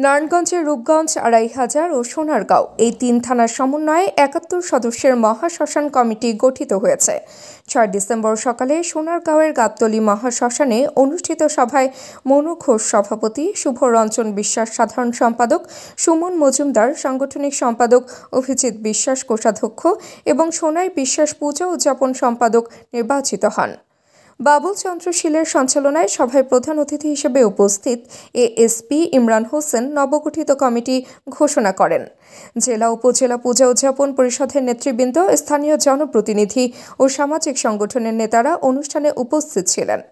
নারায়ণগঞ্জের রূপগঞ্জ, আড়াইহাজার ও সোনারগাঁও এই ৩ থানার সমন্বয়ে ৭১ সদস্যের মহাশ্মশান কমিটি গঠিত হয়েছে। ৬ ডিসেম্বর সকালে সোনারগাঁওয়ের গাবতলী মহাশ্মশানে অনুষ্ঠিত সভায় মনু ঘোষ সভাপতি, শুভরঞ্জন বিশ্বাস সাধারণ সম্পাদক, সুমন মজুমদার সাংগঠনিক সম্পাদক, অভিজিৎ বিশ্বাস কোষাধ্যক্ষ এবং সোনাই বিশ্বাস পূজা উদযাপন সম্পাদক নির্বাচিত হন। বাবুল চন্দ্র শীলের সঞ্চালনায় সভায় প্রধান অতিথি হিসেবে উপস্থিত এএসপি ইমরান হোসেন নবগঠিত কমিটি ঘোষণা করেন। জেলা উপজেলা পূজা উদযাপন পরিষদের নেতৃবৃন্দ, স্থানীয় জনপ্রতিনিধি ও সামাজিক সংগঠনের নেতারা অনুষ্ঠানে উপস্থিত ছিলেন।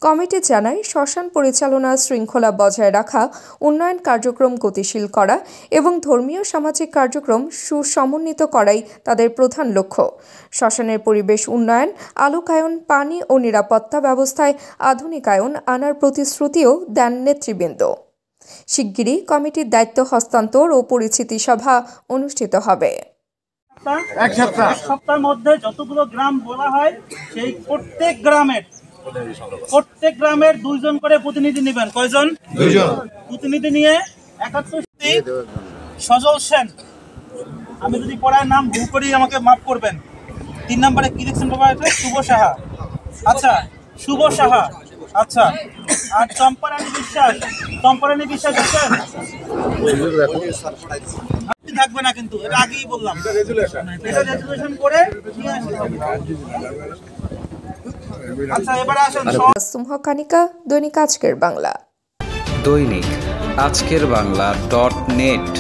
কমিটি জানায়, শ্মশান পরিচালনা শৃঙ্খলা বজায় রাখা, উন্নয়ন কার্যক্রম গতিশীল করা এবং ধর্মীয় সামাজিক কার্যক্রম সুসমন্বিত করাই তাদের প্রধান লক্ষ্য। শ্মশানের পরিবেশ উন্নয়ন, আলোকায়ন, পানি ও নিরাপত্তা ব্যবস্থায় আধুনিকায়ন আনার প্রতিশ্রুতিও দেন নেতৃবৃন্দ। শিগগিরই কমিটির দায়িত্ব হস্তান্তর ও পরিচিতি সভা অনুষ্ঠিত হবে। এক সপ্তাহের মধ্যে যতগুলো গ্রাম বলা হয় সেই প্রত্যেক গ্রামের 2 জন করে প্রতিনিধি নেবেন। কয়জন? 2 জন প্রতিনিধি নিয়ে 71 সজল সেন, আমি যদি পড়ার নাম ভুল করি আমাকে মাফ করবেন। 3 নম্বরে কি লিখছেন বাবা? এটা শুভ সাহা। আচ্ছা, শুভ সাহা। আচ্ছা, আর চম্পারানী বিশ্বাস আছেন? থাকবে না কিন্তু, এটা আগেই বললাম। এটা রেজুলেশন করে নিয়ে আসতে হবে। আচ্ছা, এবার আসেন কানিকা, দৈনিক আজকের বাংলা। দৈনিক আজকের বাংলা .net